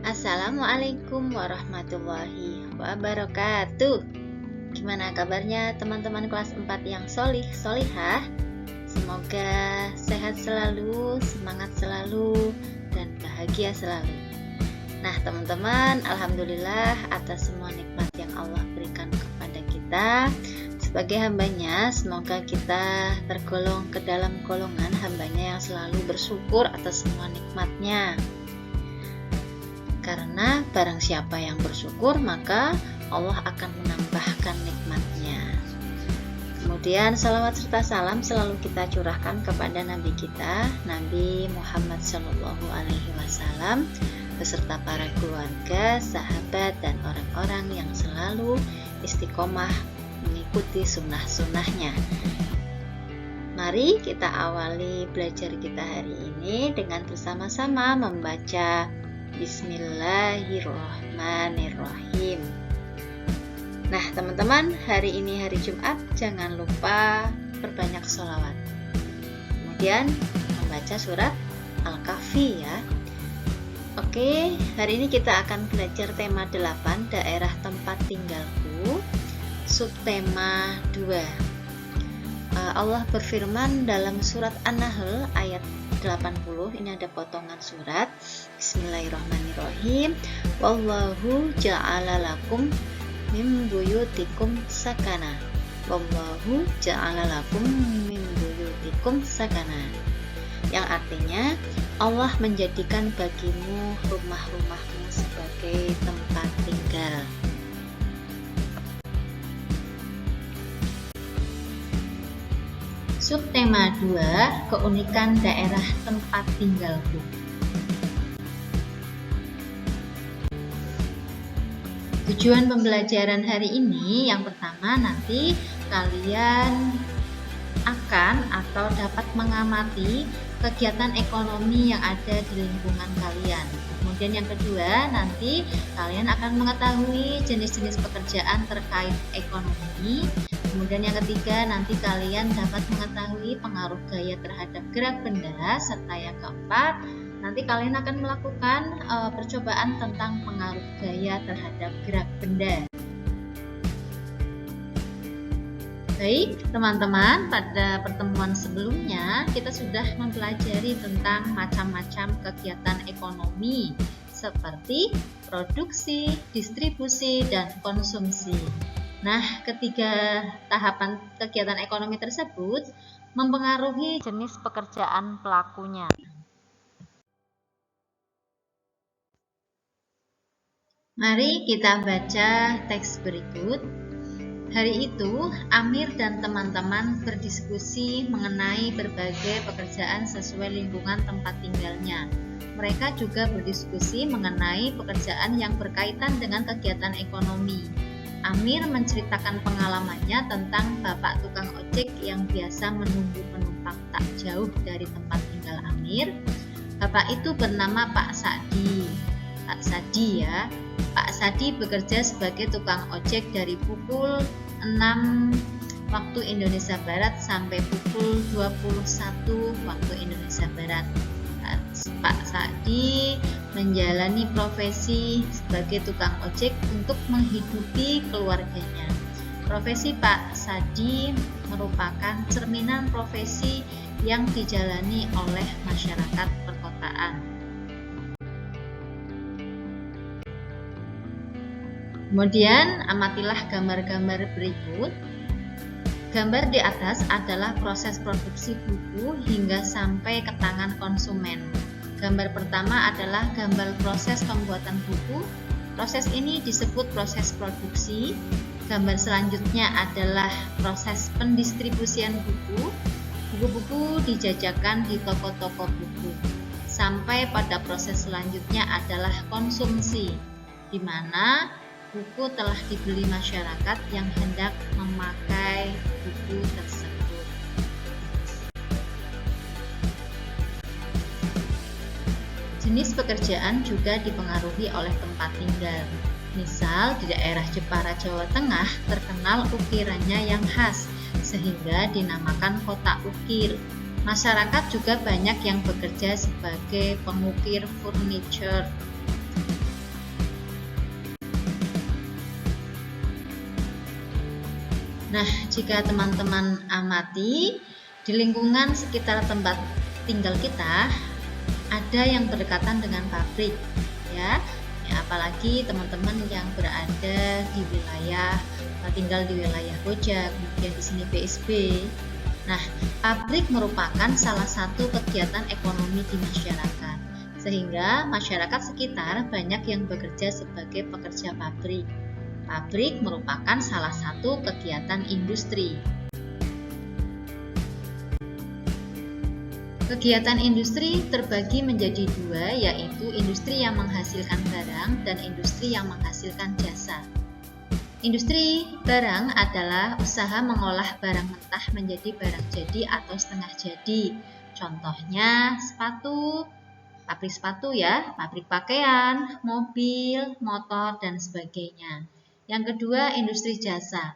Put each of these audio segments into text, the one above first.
Assalamualaikum warahmatullahi wabarakatuh. Gimana kabarnya teman-teman kelas 4 yang solihah? Semoga sehat selalu, semangat selalu, dan bahagia selalu. Nah teman-teman, alhamdulillah atas semua nikmat yang Allah berikan kepada kita sebagai hambanya. Semoga kita tergolong ke dalam golongan hambanya yang selalu bersyukur atas semua nikmatnya. Karena barang siapa yang bersyukur, maka Allah akan menambahkan nikmatnya. Kemudian salawat serta salam selalu kita curahkan kepada Nabi kita, Nabi Muhammad SAW, beserta para keluarga, sahabat, dan orang-orang yang selalu istiqomah mengikuti sunnah-sunnahnya. Mari kita awali belajar kita hari ini dengan bersama-sama membaca Bismillahirrahmanirrahim. Nah teman-teman, hari ini hari Jumat, jangan lupa perbanyak sholawat. Kemudian membaca surat Al-Kahfi ya. Oke, hari ini kita akan belajar tema 8, daerah tempat tinggalku, subtema 2. Allah berfirman dalam surat An-Nahl ayat 80, ini ada potongan surat. Bismillahirrahmanirrahim. Wallahu ja'ala lakum min buyutikum sakana. Wallahu ja'ala lakum min buyutikum sakana. Yang artinya Allah menjadikan bagimu rumah-rumahmu sebagai tempat tinggal. Subtema 2, keunikan daerah tempat tinggalku. Tujuan pembelajaran hari ini, yang pertama nanti kalian akan atau dapat mengamati kegiatan ekonomi yang ada di lingkungan kalian. Kemudian yang kedua, nanti kalian akan mengetahui jenis-jenis pekerjaan terkait ekonomi. Kemudian yang ketiga, nanti kalian dapat mengetahui pengaruh gaya terhadap gerak benda. Serta yang keempat, nanti kalian akan melakukan percobaan tentang pengaruh gaya terhadap gerak benda. Baik teman-teman, pada pertemuan sebelumnya kita sudah mempelajari tentang macam-macam kegiatan ekonomi seperti produksi, distribusi, dan konsumsi. Nah, ketiga tahapan kegiatan ekonomi tersebut mempengaruhi jenis pekerjaan pelakunya. Mari kita baca teks berikut. Hari itu, Amir dan teman-teman berdiskusi mengenai berbagai pekerjaan sesuai lingkungan tempat tinggalnya. Mereka juga berdiskusi mengenai pekerjaan yang berkaitan dengan kegiatan ekonomi. Amir menceritakan pengalamannya tentang bapak tukang ojek yang biasa menunggu penumpang tak jauh dari tempat tinggal Amir. Bapak itu bernama Pak Sadi. Pak Sadi ya. Pak Sadi bekerja sebagai tukang ojek dari pukul 6 waktu Indonesia Barat sampai pukul 21 waktu Indonesia Barat. Pak Sadi menjalani profesi sebagai tukang ojek untuk menghidupi keluarganya. Profesi Pak Sadi merupakan cerminan profesi yang dijalani oleh masyarakat perkotaan. Kemudian amatilah gambar-gambar berikut. Gambar di atas adalah proses produksi buku hingga sampai ke tangan konsumen. Gambar pertama adalah gambar proses pembuatan buku. Proses ini disebut proses produksi. Gambar selanjutnya adalah proses pendistribusian buku. Buku-buku dijajakan di toko-toko buku. Sampai pada proses selanjutnya adalah konsumsi, di mana buku telah dibeli masyarakat yang hendak memakai buku tersebut. Jenis pekerjaan juga dipengaruhi oleh tempat tinggal. Misal di daerah Jepara, Jawa Tengah terkenal ukirannya yang khas, sehingga dinamakan kota ukir. Masyarakat juga banyak yang bekerja sebagai pengukir furniture. Nah, jika teman-teman amati di lingkungan sekitar tempat tinggal kita ada yang berdekatan dengan pabrik, ya apalagi teman-teman yang berada di wilayah tinggal di wilayah Koja, kemudian di sini BSB. Nah, pabrik merupakan salah satu kegiatan ekonomi di masyarakat, sehingga masyarakat sekitar banyak yang bekerja sebagai pekerja pabrik. Pabrik merupakan salah satu kegiatan industri. Kegiatan industri terbagi menjadi dua, yaitu industri yang menghasilkan barang dan industri yang menghasilkan jasa. Industri barang adalah usaha mengolah barang mentah menjadi barang jadi atau setengah jadi. Contohnya sepatu, pabrik sepatu ya, pabrik pakaian, mobil, motor, dan sebagainya. Yang kedua, industri jasa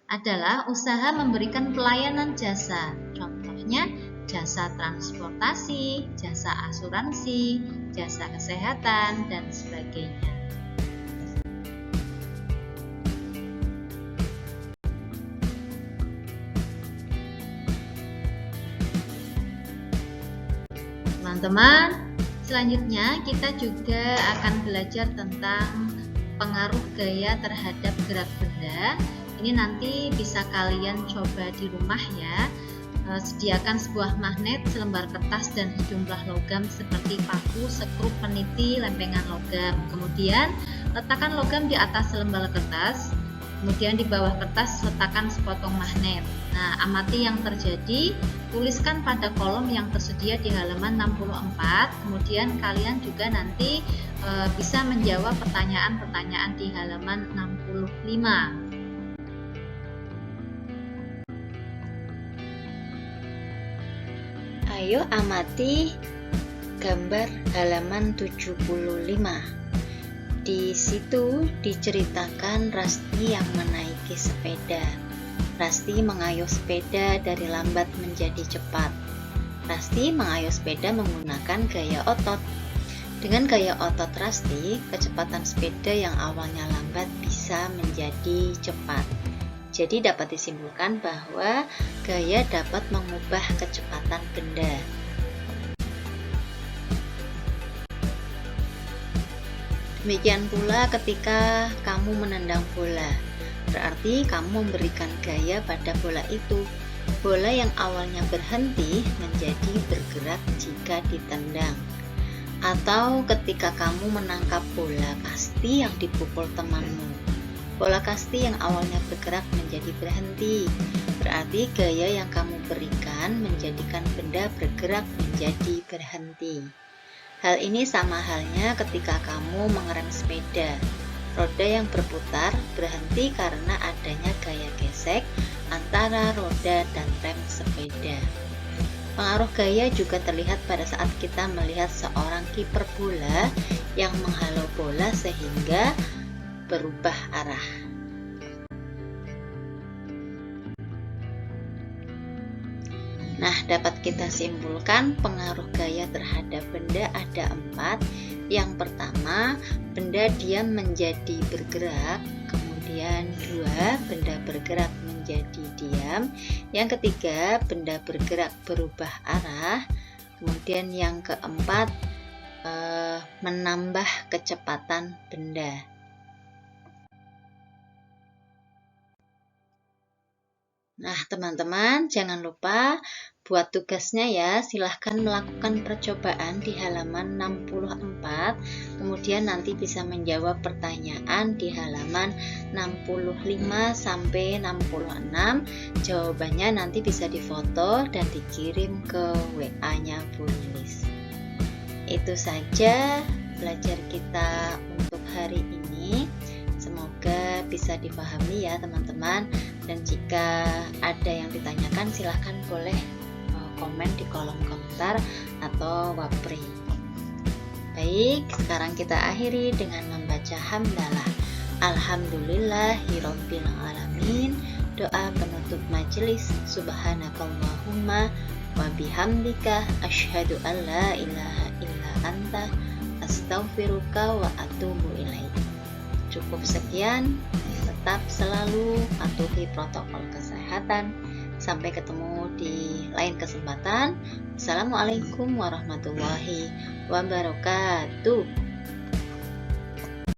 adalah usaha memberikan pelayanan jasa. Contohnya jasa transportasi, jasa asuransi, jasa kesehatan, dan sebagainya. Teman-teman, selanjutnya kita juga akan belajar tentang pengaruh gaya terhadap gerak benda. Ini nanti bisa kalian coba di rumah ya. Sediakan sebuah magnet, selembar kertas, dan sejumlah logam seperti paku, skrup, peniti, lempengan logam. Kemudian letakkan logam di atas selembar kertas. Kemudian di bawah kertas letakkan sepotong magnet. Nah, amati yang terjadi, tuliskan pada kolom yang tersedia di halaman 64. Kemudian kalian juga nanti bisa menjawab pertanyaan-pertanyaan di halaman 65. Ayo amati gambar halaman 75. Di situ diceritakan Rasti yang menaiki sepeda. Rasti mengayuh sepeda dari lambat menjadi cepat. Rasti mengayuh sepeda menggunakan gaya otot. Dengan gaya otot Rasti, kecepatan sepeda yang awalnya lambat bisa menjadi cepat. Jadi dapat disimpulkan bahwa gaya dapat mengubah kecepatan benda. Demikian pula ketika kamu menendang bola, berarti kamu memberikan gaya pada bola itu. Bola yang awalnya berhenti menjadi bergerak jika ditendang. Atau ketika kamu menangkap bola kasti yang dipukul temanmu, bola kasti yang awalnya bergerak menjadi berhenti. Berarti gaya yang kamu berikan menjadikan benda bergerak menjadi berhenti. Hal ini sama halnya ketika kamu mengerem sepeda. Roda yang berputar berhenti karena adanya gaya gesek antara roda dan rem sepeda. Pengaruh gaya juga terlihat pada saat kita melihat seorang kiper bola yang menghalau bola sehingga berubah arah. Nah, dapat kita simpulkan pengaruh gaya terhadap benda ada 4. Yang pertama, benda diam menjadi bergerak. Kemudian 2, benda bergerak menjadi diam. Yang ketiga, benda bergerak berubah arah. Kemudian yang keempat, menambah kecepatan benda. Nah, teman-teman, jangan lupa buat tugasnya ya. Silahkan melakukan percobaan di halaman 64. Kemudian nanti bisa menjawab pertanyaan di halaman 65 sampai 66. Jawabannya nanti bisa difoto dan dikirim ke WA-nya Bu Lilis. Itu saja belajar kita untuk hari ini. Semoga bisa dipahami ya teman-teman. Dan jika ada yang ditanyakan silahkan boleh komen di kolom komentar atau wapri. Baik, sekarang kita akhiri dengan membaca hamdalah. Alhamdulillahirabbil alamin. Doa penutup majelis. Subhanakallahumma wa bihamdika asyhadu an la ilaha illa anta astaghfiruka wa atubu ilaik. Cukup sekian. tetap selalu patuhi protokol kesehatan. Sampai ketemu di lain kesempatan. Assalamualaikum warahmatullahi wabarakatuh.